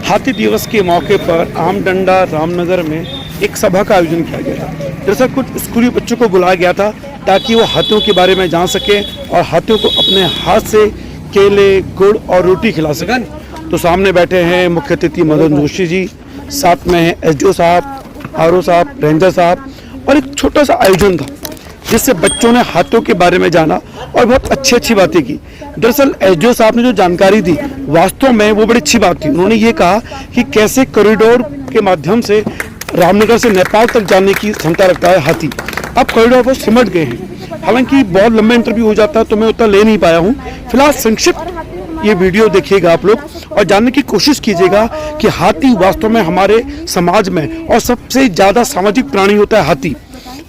हाथी दिवस के मौके पर आमडंडा रामनगर में एक सभा का आयोजन किया गया था। दरअसल कुछ स्कूली बच्चों को बुलाया गया था ताकि वो हाथियों के बारे में जान सकें और हाथियों को अपने हाथ से केले, गुड़ और रोटी खिला सकें। तो सामने बैठे हैं मुख्य अतिथि मदन जोशी जी, साथ में हैं एसडीओ साहब, आरओ साहब, रेंजर साहब, और एक छोटा सा आयोजन था जिससे बच्चों ने हाथियों के बारे में जाना और बहुत अच्छी बातें की। दरअसल एसडीओ साहब ने जो जानकारी दी वास्तव में वो बड़ी अच्छी बात थी। उन्होंने ये कहा कि कैसे कॉरिडोर के माध्यम से रामनगर से नेपाल तक जाने की क्षमता रखता है हाथी। अब कॉरिडोर वो सिमट गए हैं। हालांकि बहुत लंबा इंटरव्यू हो जाता है तो मैं उतना ले नहीं पाया हूँ। फिलहाल संक्षिप्त ये वीडियो देखिएगा आप लोग और जानने की कोशिश कीजिएगा कि हाथी वास्तव में हमारे समाज में और सबसे ज़्यादा सामाजिक प्राणी होता है हाथी।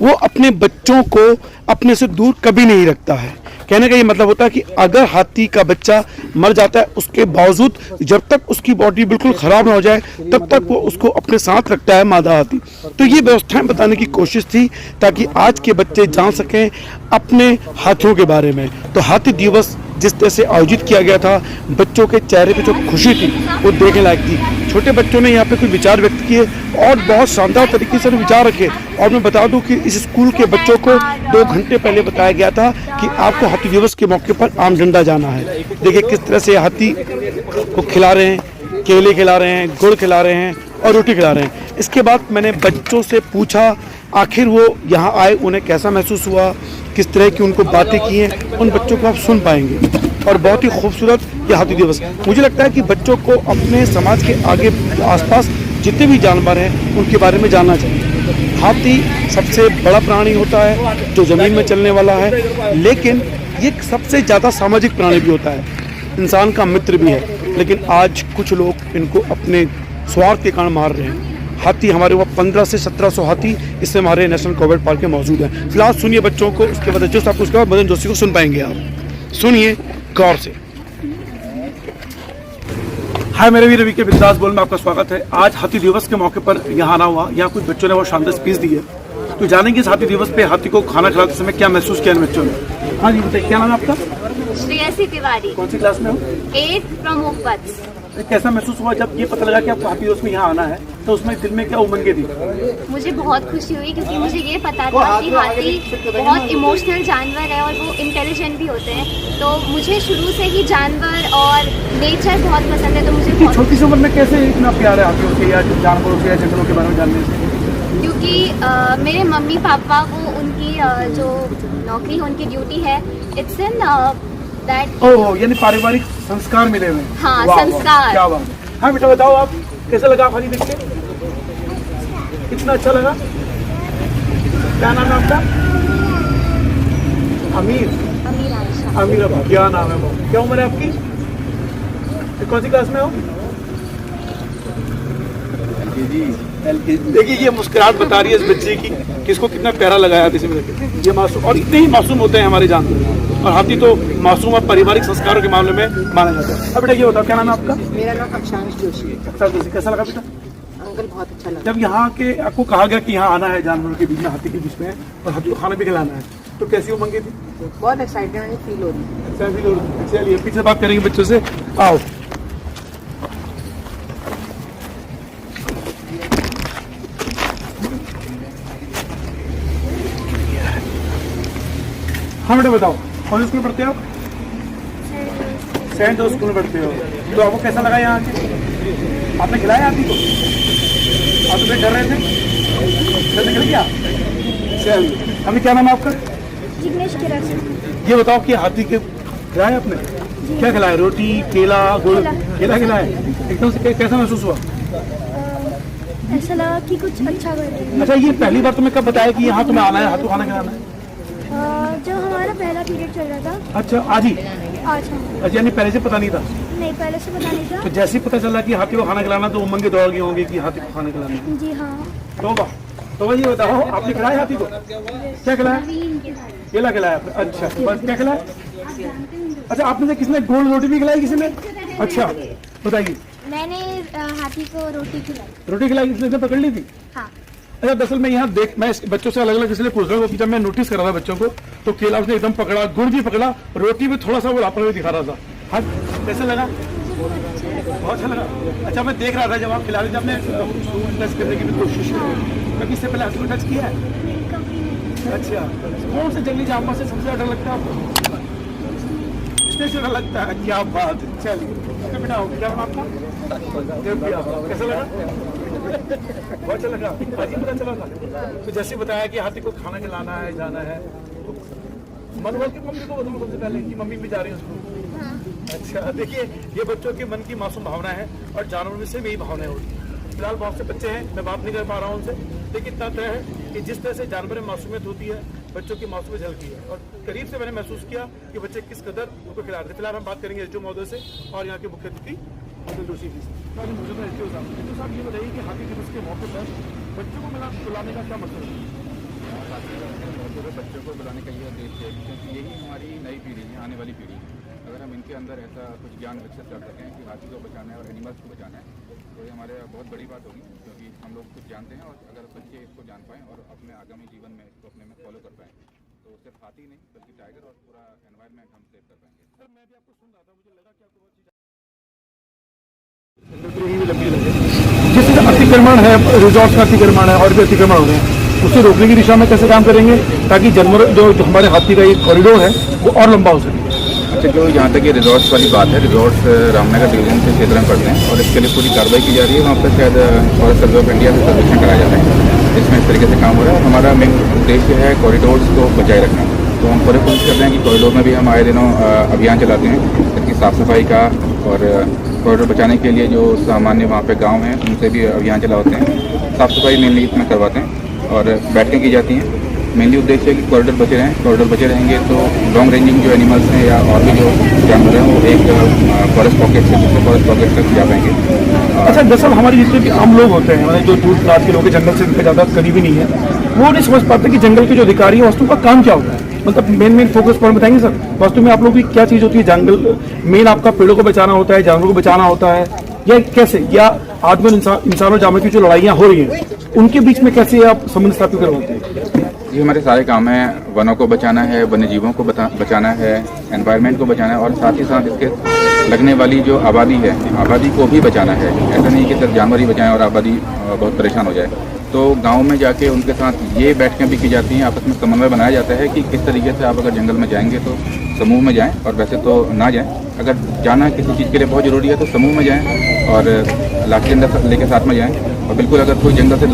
वो अपने बच्चों को अपने से दूर कभी नहीं रखता है। कहने का ये मतलब होता है कि अगर हाथी का बच्चा मर जाता है उसके बावजूद जब तक उसकी बॉडी बिल्कुल ख़राब ना हो जाए तब तक वो उसको अपने साथ रखता है मादा हाथी। तो ये व्यवस्थाएं बताने की कोशिश थी ताकि आज के बच्चे जान सकें अपने हाथियों के बारे में। तो हाथी दिवस जिस तरह से आयोजित किया गया था, बच्चों के चेहरे पे जो खुशी थी वो देखने लायक थी। छोटे बच्चों ने यहाँ पे कुछ विचार व्यक्त किए और बहुत शानदार तरीके से विचार रखे। और मैं बता दूं कि इस स्कूल के बच्चों को 2 घंटे पहले बताया गया था कि आपको हाथी दिवस के मौके पर आमडंडा जाना है। देखिए किस तरह से हाथी को खिला रहे हैं, केले खिला रहे हैं, गुड़ खिला रहे हैं और रोटी खिला रहे हैं। इसके बाद मैंने बच्चों से पूछा आखिर वो यहाँ आए उन्हें कैसा महसूस हुआ, किस तरह की उनको बातें की हैं, उन बच्चों को आप सुन पाएंगे। और बहुत ही खूबसूरत ये हाथी दिवस। मुझे लगता है कि बच्चों को अपने समाज के आगे आसपास जितने भी जानवर हैं उनके बारे में जानना चाहिए। हाथी सबसे बड़ा प्राणी होता है जो ज़मीन में चलने वाला है, लेकिन ये सबसे ज़्यादा सामाजिक प्राणी भी होता है, इंसान का मित्र भी है। लेकिन आज कुछ लोग इनको अपने स्वार्थ के कारण मार रहे हैं। हाथी हमारे वहाँ 1500 से 1700 हाथी इस समय हमारे नेशनल कॉर्बेट पार्क में मौजूद हैं। फिलहाल सुनिए बच्चों को, उसके बाद जो साहब, उसके बाद मदन जोशी को सुन पाएंगे आप। सुनिए गौर से। हाय मेरे भी रवि के बिंदास बोल में आपका स्वागत है। आज हाथी दिवस के मौके पर यहाँ आना हुआ। यहाँ कुछ बच्चों ने बहुत शानदार स्पीच दी है, तो जानेंगे इस हाथी दिवस पे हाथी को खाना खिलाते समय क्या महसूस किया इन बच्चों ने। हाँ जी बताइए, क्या नाम है आपका? श्रेयसी तिवारी। कौन सी क्लास में हो? 8 प्रमुख पद। कैसा महसूस हुआ जब ये पता लगा कि आपको हाथी दिवस में यहाँ आना है? तो उसमें दिल में क्या उमंगे थी? मुझे बहुत खुशी हुई क्योंकि मुझे ये पता था कि हाथी बहुत इमोशनल जानवर है और वो इंटेलिजेंट भी होते हैं। तो मुझे शुरू से ही जानवर और नेचर बहुत पसंद है। तो मुझे छोटी सी उम्र में कैसे इतना प्यार है हाथियों से या जानवरों से या जंगलों के बारे में जानने से? क्योंकि मेरे मम्मी पापा वो उनकी जो नौकरी है, उनकी ड्यूटी है, इट्स इन दैट। ओह, यानी पारिवारिक संस्कार मिले हुए। हाँ, संस्कार। क्या बात। हाँ बेटा बताओ, आप कैसा लगा हाथी देख के? कितना अच्छा लगा? क्या नाम है आपका? अमीर। अमीर अबा, क्या नाम है वो? क्या उम्र है आपकी? कौन सी क्लास में हो? देखिए ये मुस्कुराहट बता रही है इस बच्चे की कि इसको कितना प्यारा लगा है हाथी में। ये मासूम, और इतने ही मासूम होते हैं हमारे जानवर, और हाथी तो मासूम और पारिवारिक संस्कारों के मामले में माना जाता है। अब बेटा ये बताओ, क्या नाम है आपका? मेरा नाम अक्षांश जोशी है। अक्षांश जोशी, कैसा लगा बेटा? अंकल बहुत अच्छा लगा। जब यहाँ के आपको कहा गया कि यहाँ आना है जानवरों के बीच में, हाथी के बीच में, और हाथी को खाना भी खिलाना है, तो कैसी उमंगे थी? बहुत एक्साइटेड फील हो रही है। चलिए पीछे बात करेंगे बच्चों से। आओ। हाँ बेटा बताओ, कौन से स्कूल पढ़ते हो आप? सेंट जोसेफ स्कूल में पढ़ते हो। तो आपको कैसा लगा यहाँ आके? आपने खिलाया हाथी को? आप तो डर रहे थे, जल्दी निकल गया। चलिए, अभी क्या नाम है आपका? जिग्नेश किरण। ये बताओ कि हाथी के खिलाया आपने? क्या खिलाया? रोटी, केला, गुड़? केला खिलाया। एकदम से कैसा महसूस हुआ? ऐसा लगा कि कुछ अच्छा कर रहे हैं। अच्छा, ये पहली बार तुम्हें कब बताया कि यहाँ तुम्हें आना है, हाथी को खाना खिलाना है? जब हमारा पहला पीरियड चल रहा था। अच्छा, आज ही? आज हाँ। अच्छा, यानी पहले से पता नहीं था? नहीं, पहले से पता नहीं था। तो जैसे ही पता चला कि हाथी को खाना खिलाना तो उमंगे दौड़ गए होंगे कि हाथी को खाना खिलाना है। जी हाँ। तो ये बताओ, आपने खिलाया हाथी को? क्या खिलाया? केला खिलाया आपने? अच्छा, बस क्या खिलाया? अच्छा, आपने से किसने गोल रोटी भी खिलाई? किसी ने? अच्छा बताइए। मैंने हाथी को रोटी खिलाई। रोटी खिलाई? किसने पकड़ ली थी? हाँ। अच्छा, दरअसल मैं यहाँ मैं बच्चों से अलग अलग इसलिए पूछ रहा हूँ कि जब मैं नोटिस कर रहा था बच्चों को, तो केला उसने एकदम पकड़ा, गुड़ भी पकड़ा, रोटी में थोड़ा सा वो लापरवाही दिखा रहा था। हाँ, कैसा लगा? बहुत अच्छा लगा। अच्छा, मैं देख रहा था जब आप खिला रहे थे, आपने टच करने की भी कोशिश की, कभी इससे पहले हाथी को टच किया है? अच्छा, कौन से जंगली जानवर से सबसे ज़्यादा डर लगता है आपको? इससे डर लगता है? क्या बात है। चलिए तो बेटा, हो क्या नाम आपका? कैसा लगा? बहुत अच्छा लगा। आज ही पता चला था। तो जैसे बताया कि हाथी को खाना खिलाना है, जाना है, मन बोल के मम्मी को बोलो सबसे पहले कि मम्मी भी जा रही है उसको। अच्छा, देखिए ये बच्चों के मन की मासूम भावना है और जानवरों में से भी यही भावनाएं होती हैं। फिलहाल बहुत से बच्चे हैं, मैं बात नहीं कर पा रहा हूँ उनसे, लेकिन इतना तय है कि जिस तरह से जानवर में मासूमियत होती है, बच्चों की मासूमियत झलकी है और करीब से मैंने महसूस किया कि बच्चे किस कदर उनको खिला रहे थे। फिलहाल हम बात करेंगे एसडीओ महोदय से और यहाँ के मुख्य अतिथि जोशी जी से। एसडीओ साहब, ये बताइए कि हाथी दिवस के मौके पर बच्चों को बुलाने का क्या मतलब है? बच्चों को बुलाने का ये उद्देश्य है क्योंकि यही हमारी नई पीढ़ी है, आने वाली पीढ़ी। अगर हम इनके अंदर ऐसा कुछ ज्ञान विकसित कर सकें कि हाथी को बचाना है और एनिमल्स को बचाना है, तो ये हमारे बहुत बड़ी बात होगी, क्योंकि हम लोग कुछ जानते हैं और अगर बच्चे इसको जान पाएँ और अपने आगामी जीवन में इसको अपने में फॉलो कर पाएँ, तो सिर्फ हाथी नहीं बल्कि टाइगर और पूरा एनवायरनमेंट हम सेव कर पाएंगे। सर, मैं भी आपको सुन रहा था, मुझे लगा कि आपको बहुत चीज़ जिस अतिक्रमण है, रिजॉर्ट का अतिक्रमण है और भी अतिक्रमण हो रहे हैं, उसे रोकने की दिशा में कैसे काम करेंगे ताकि जानवर जो हमारे हाथी का एक कॉरिडोर है वो और लंबा हो सके? अच्छा, जो यहाँ तक ये रिजॉर्ट्स वाली बात है, रिजॉर्ट्स रामनगर डिवीजन के क्षेत्र में पड़ते हैं और इसके लिए पूरी कार्रवाई की जा रही है। वहाँ पर शायद फॉरेस्ट सर्वे ऑफ इंडिया से सर्वेक्षण कराया जाता है, जिसमें इस तरीके से काम हो रहा है। हमारा मेन उद्देश्य है कॉरिडोर्स को बचाए रखना, तो हम पूरे कोशिश कर रहे हैं कि कॉरिडोर में भी हम आए दिनों अभियान चलाते हैं, इसकी साफ़ सफाई का, और कॉरिडोर बचाने के लिए जो सामान्य वहाँ पे गांव हैं उनसे भी अभियान चलाते हैं। साफ़ सफाई मेनली इसमें करवाते हैं और बैठकें की जाती हैं। मेनली उद्देश्य है कि कॉरिडोर बचे रहें। कॉरिडोर बचे रहेंगे तो लॉन्ग रेंजिंग जो एनिमल्स हैं या और भी जो जानवर हैं वो एक फॉरेस्ट पॉकेट से दूसरे फॉरेस्ट पॉकेट तक जा पाएंगे। अच्छा, दरअसल हमारे जितने भी आम लोग होते हैं, जो दूर दराज के लोग जंगल से इनका ज़्यादा करीबी नहीं है, वो नहीं समझ पाते कि जंगल के जो अधिकारी है वस्तु का काम क्या होता है। मतलब मेन फोकस पॉइंट बताएंगे सर, वास्तव में आप लोग की क्या चीज़ होती है? जंगल मेन आपका पेड़ों को बचाना होता है, जानवरों को बचाना होता है, या कैसे, या आदमी इंसान और जानवर की जो लड़ाइयाँ हो रही हैं उनके बीच में कैसे आप संबंध स्थापित करवाते हैं? ये हमारे सारे काम हैं। वनों को बचाना है, वन्य जीवों को बचाना है, एनवायरनमेंट को बचाना है और साथ ही साथ इसके लगने वाली जो आबादी है, आबादी को भी बचाना है। ऐसा नहीं कि सिर्फ जानवर ही बचाएं और आबादी बहुत परेशान हो जाए। तो गांव में जाके उनके साथ ये बैठकें भी की जाती हैं, आपस में समन्वय बनाया जाता है कि किस तरीके से आप अगर जंगल में जाएंगे तो समूह में जाएं और वैसे तो ना जाएं। अगर जाना किसी चीज़ के लिए बहुत ज़रूरी है तो समूह में जाएं और लाठी डंडा लेके साथ में जाएं। और बिल्कुल अगर कोई जंगल से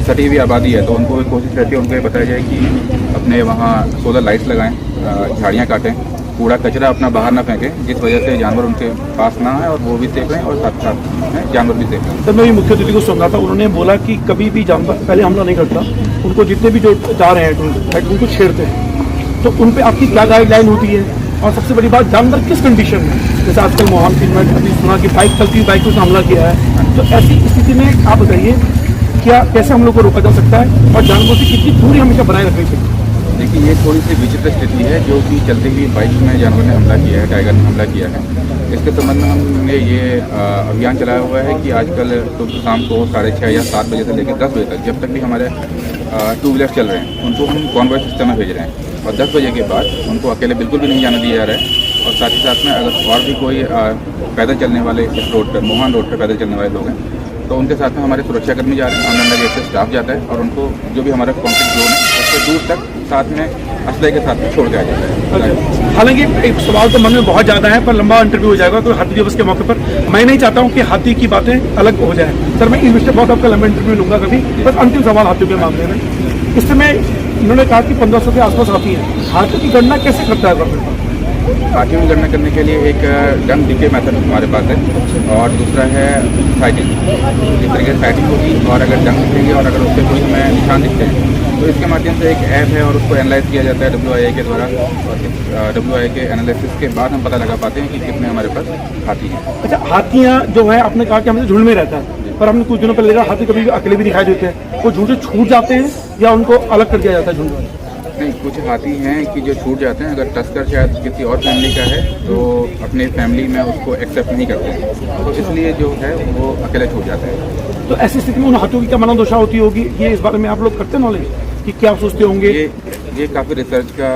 सटी हुई आबादी है तो उनको भी कोशिश रहती है, उनको ये बताया जाए कि अपने वहाँ सोलर लाइट्स लगाएं, झाड़ियाँ काटें, कूड़ा कचरा अपना बाहर ना फेंकें, जिस वजह से जानवर उनके पास ना आए और वो भी सेफ रहें और साथ साथ जानवर भी सेफ रहें। सर, मैं भी मुख्य अतिथि को सुन रहा था, उन्होंने बोला कि कभी भी जानवर पहले हमला नहीं करता, उनको जितने भी जो जा रहे हैं उनको छेड़ते हैं, तो उन पर आपकी क्या गाइडलाइन होती है? और सबसे बड़ी बात, जानवर किस कंडीशन में, जैसे आजकल मोहन में अभी सुना कि बाइक चलती बाइकों से हमला किया है, तो ऐसी स्थिति में आप बताइए क्या कैसे हम लोग को रोका जा सकता है और जानवरों से कितनी दूरी हमेशा बनाए रखनी चाहिए? देखिए, ये थोड़ी सी विचित्र स्थिति है जो कि चलती हुई बाइक में जानवर ने हमला किया है, टाइगर ने हमला किया है। इसके संबंध में हमने ये अभियान चलाया हुआ है कि आजकल तो शाम को 6:30 या 7 बजे से लेकर 10 बजे तक जब तक भी हमारे 2 व्हीलर चल रहे हैं उनको हम कॉन्वॉय सिस्टम में भेज रहे हैं और 10 बजे के बाद उनको अकेले बिल्कुल भी नहीं जाने दिया जा रहा है। और साथ ही साथ में अगर और भी कोई पैदल चलने वाले इस रोड पर, मोहन रोड पर पैदल चलने वाले लोग हैं, तो उनके साथ में हमारे सुरक्षाकर्मी जा रहे हैं, आनंद जैसे स्टाफ जाता है और उनको जो भी हमारा कॉन्फ्लिक्ट जोन है उससे दूर तक साथ में असले के साथ में छोड़ के आ जाता है। हालांकि एक सवाल तो मन में बहुत ज़्यादा है, पर लंबा इंटरव्यू हो जाएगा, तो हाथी दिवस के मौके पर मैं नहीं चाहता हूँ कि हाथी की बातें अलग हो जाए। सर, मैं इस विषय बहुत आपका लंबा इंटरव्यू लूँगा कभी, बस अंतिम सवाल हाथियों के मामले में। इस समय इन्होंने कहा कि 1500 के आसपास हाथी है, हाथियों की गणना कैसे करता है गवर्नमेंट? हाथियों की गणना करने के लिए एक डंग डिके मेथड हमारे पास है और दूसरा है साइटिंग। इस तरीके से साइटिंग होगी और अगर डंग दिखेंगे और अगर उससे कोई हमें निशान दिखते हैं तो इसके माध्यम से एक ऐप है और उसको एनालाइज किया जाता है WIA के द्वारा, और WIA के एनालिसिस के बाद हम पता लगा पाते हैं कि कितने हमारे पास हाथी हैं। अच्छा, हाथियाँ जो है आपने कहा कि हमें झुंड में रहता है, पर हमने कुछ दिनों पहले देखा हाथी कभी अकेले भी दिखाई देते हैं, वो झुंड से छूट जाते हैं या उनको अलग कर दिया जाता है झुंड में? नहीं, कुछ हाथी हैं कि जो छूट जाते हैं। अगर टस्कर शायद किसी और फैमिली का है तो अपने फैमिली में उसको एक्सेप्ट नहीं करते हैं, तो इसलिए जो है वो अकेले छूट जाते हैं। तो ऐसी स्थिति में उन हाथियों की क्या मनोदशा होती होगी, ये इस बारे में आप लोग करते नॉलेज कि क्या सोचते होंगे? ये काफ़ी रिसर्च का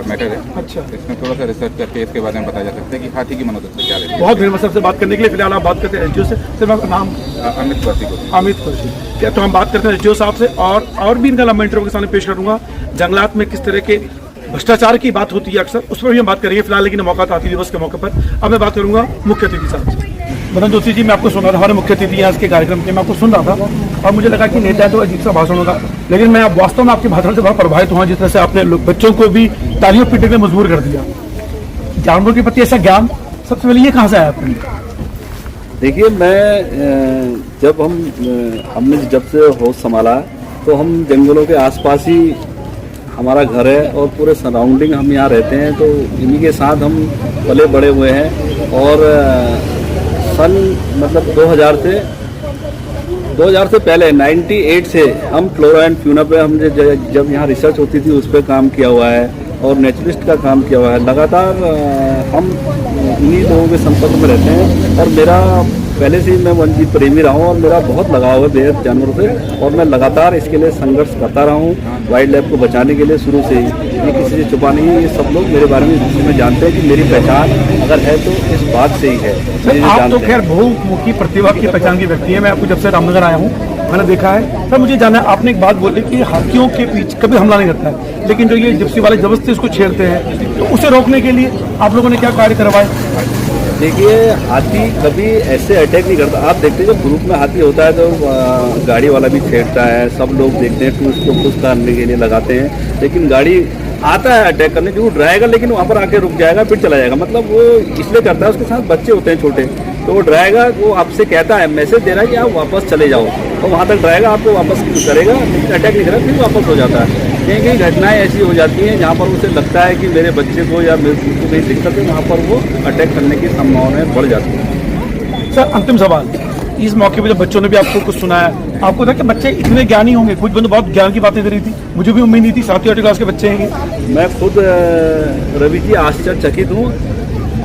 मैटर है। अच्छा, इसमें थोड़ा सा रिसर्च करके इसके बारे में बताया जा सकता है कि हाथी की मनोदशा क्या रहती है। बहुत धन्यवाद सबसे बात करने के लिए। फिलहाल आप बात करते हैं एसडीओ से। सर आपका नाम? अमित वासी को अमित खुशी। क्या तो हम बात करते हैं एसडीओ साहब से और भी इनका लंबा इंटरव्यू के सामने पेश करूंगा। जंगलात में किस तरह के भ्रष्टाचार की बात होती है अक्सर, उस पर भी हम बात करेंगे फिलहाल, लेकिन मौका था हाथी दिवस के मौके पर। अब मैं बात करूंगा मुख्य अतिथि साहब से। मदन जोशी जी, मैं आपको सुन रहा था, हमारे मुख्य अतिथि हैं आज के कार्यक्रम के, मैं आपको सुन रहा था और मुझे लगा कि नेता है तो अजीब सा भाषण होगा, लेकिन मैं अब वास्तव में आपके भाषण से बड़ा प्रभावित हुआ, जिस तरह से आपने बच्चों को भी तालियों पीटने के लिए मजबूर कर दिया। जानवरों के प्रति ऐसा ज्ञान सबसे पहले ये कहाँ से आया आपने? देखिए, जब हमने जब से होश संभाला तो हम जंगलों के आसपास ही हमारा घर है और पूरे सराउंडिंग हम यहाँ रहते हैं, तो इन्हीं के साथ हम पले बड़े हुए हैं। और सन मतलब 2000 से पहले 98 से हम फ्लोरा एंड फ्यूना पे हमने जब यहाँ रिसर्च होती थी उस पर काम किया हुआ है और नेचुरलिस्ट का काम किया हुआ है। लगातार हम इन्हीं लोगों के संपर्क में रहते हैं और मेरा पहले से ही मैं वन जीव प्रेमी रहा हूँ और मेरा बहुत लगाव है बेहद जानवरों से और मैं लगातार इसके लिए संघर्ष करता रहा हूँ वाइल्ड लाइफ को बचाने के लिए शुरू से ही। ये किसी से छुपा नहीं है, ये सब लोग मेरे बारे में जानते हैं कि मेरी पहचान अगर है तो इस बात से ही है। आप तो खैर बहुमुखी प्रतिभा की पहचान की व्यक्ति है। मैं आपको जब से रामनगर आया हूँ मैंने देखा है। सर मुझे जानना है, आपने एक बात बोली कि हाथियों के पीछे कभी हमला नहीं करता है, लेकिन जो ये जिप्सी वाले जबरदस्ती उसको छेड़ते हैं, तो उसे रोकने के लिए आप लोगों ने क्या कार्य करवाए? देखिए, हाथी कभी ऐसे अटैक नहीं करता। आप देखते हैं जब ग्रुप में हाथी होता है तो गाड़ी वाला भी छेड़ता है, सब लोग देखते हैं, टूल्स को खुश करने के लिए लगाते हैं, लेकिन गाड़ी आता है अटैक करने, जो डराएगा लेकिन वहाँ पर आके रुक जाएगा, फिर चला जाएगा। मतलब वो इसलिए करता है, उसके साथ बच्चे होते हैं छोटे, तो वो डराएगा, वो आपसे कहता है, मैसेज दे रहा है कि आप वापस चले जाओ, तो वहाँ तक डराएगा, आपको वापस करेगा, लेकिन अटैक नहीं करेगा, फिर वापस हो जाता है। कहीं कहीं घटनाएं ऐसी हो जाती हैं जहाँ पर उसे लगता है कि मेरे बच्चे को या मेरे को कहीं दिक्कत है, वहाँ पर वो अटैक करने की संभावनाएं बढ़ जाती हैं। सर अंतिम सवाल, इस मौके पर जब बच्चों ने भी आपको कुछ सुनाया, आपको था कि बच्चे इतने ज्ञानी होंगे? कुछ बंदे बहुत ज्ञान की बातें कर रही थी, मुझे भी उम्मीद नहीं थी, 7वीं 8वीं क्लास के बच्चे हैं। मैं खुद रवि जी आश्चर्यचकित हूँ।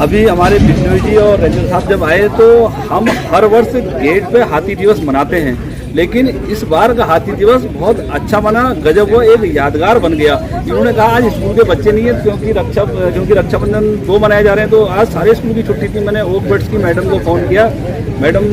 अभी हमारे बिश्नोई जी और रंजन साहब जब आए तो हम हर वर्ष गेट पे हाथी दिवस मनाते हैं, लेकिन इस बार का हाथी दिवस बहुत अच्छा बना, गजब, वो एक यादगार बन गया। इन्होंने कहा आज स्कूल के बच्चे नहीं है क्योंकि रक्षाबंधन 2 मनाए जा रहे हैं, तो आज सारे स्कूल की छुट्टी थी। मैंने ओक बर्ड्स की मैडम को फ़ोन किया, मैडम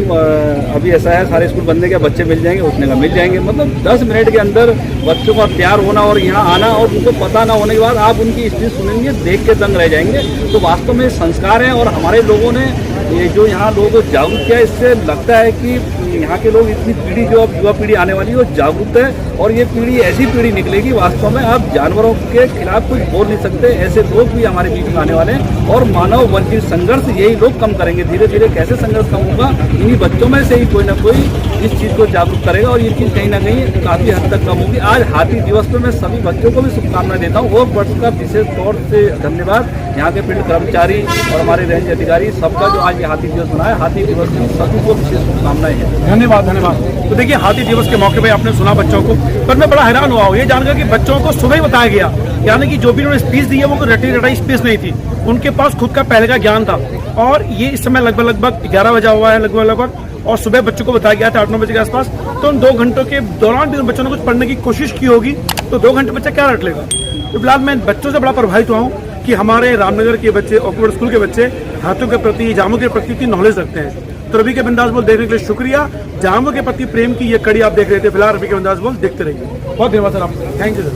अभी ऐसा है सारे स्कूल बंद है क्या, बच्चे मिल जाएंगे? उसने कहा मिल जाएंगे। मतलब 10 मिनट के अंदर बच्चों का तैयार होना और यहाँ आना, और उनको पता ना होने के बाद आप उनकी स्पीच सुनेंगे, देख के दंग रह जाएंगे। तो वास्तव में संस्कार हैं और हमारे लोगों ने ये जो यहाँ लोगों को जागरूक किया, इससे लगता है कि यहाँ के लोग, इतनी पीढ़ी जो अब युवा पीढ़ी आने वाली है वो जागरूक है, और ये पीढ़ी ऐसी पीढ़ी निकलेगी वास्तव में आप जानवरों के खिलाफ कुछ बोल नहीं सकते, ऐसे लोग भी हमारे बीच में आने वाले हैं। और मानव वन्य संघर्ष यही लोग कम करेंगे। धीरे धीरे कैसे संघर्ष कम होगा, इन्हीं बच्चों में से ही कोई ना कोई इस चीज़ को जागरूक करेगा और ये चीज़ कहीं ना कहीं काफ़ी हद तक कम होगी। आज हाथी दिवस पर मैं सभी बच्चों को भी शुभकामनाएं देता हूँ। वो वर्ष का विशेष तौर से धन्यवाद यहाँ के फील्ड कर्मचारी और हमारे रेंज अधिकारी सबका जो आज ये हाथी दिवस मनाया। हाथी दिवस की सभी को विशेष शुभकामनाएं हैं। धन्यवाद धन्यवाद। तो देखिए, हाथी दिवस के मौके पर आपने सुना बच्चों को, पर मैं बड़ा हैरान हुआ हूँ ये जानकर कि बच्चों को सुबह ही बताया गया, यानी कि जो भी उन्होंने स्पीच दी है वो रटी रटाई स्पीच नहीं थी, उनके पास खुद का पहले का ज्ञान था। और ये इस समय लगभग 11 बजा हुआ है लगभग, और सुबह बच्चों को बताया गया था 8-9 बजे के आसपास। तो उन 2 घंटों के दौरान भी उन बच्चों ने कुछ पढ़ने की कोशिश की होगी, तो 2 घंटे बच्चा क्या रट लेगा? तो फिलहाल मैं बच्चों से बड़ा प्रभावित हुआ हूँ कि हमारे रामनगर के बच्चे, ऑकवर्ड स्कूल के बच्चे हाथियों के प्रति, जानवरों के प्रति इतनी नॉलेज रखते हैं। तो रवि के बिंदास बोल देखने के लिए शुक्रिया। जानवरों के प्रति प्रेम की ये कड़ी आप देख रहे थे। फिलहाल रवि के बिंदास बोल देखते रहिए। बहुत धन्यवाद सर आपका, thank you sir.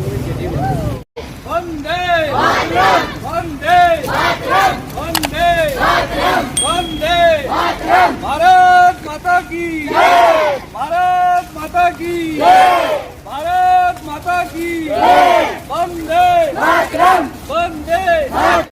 Vande Mataram, Vande Mataram, Bharat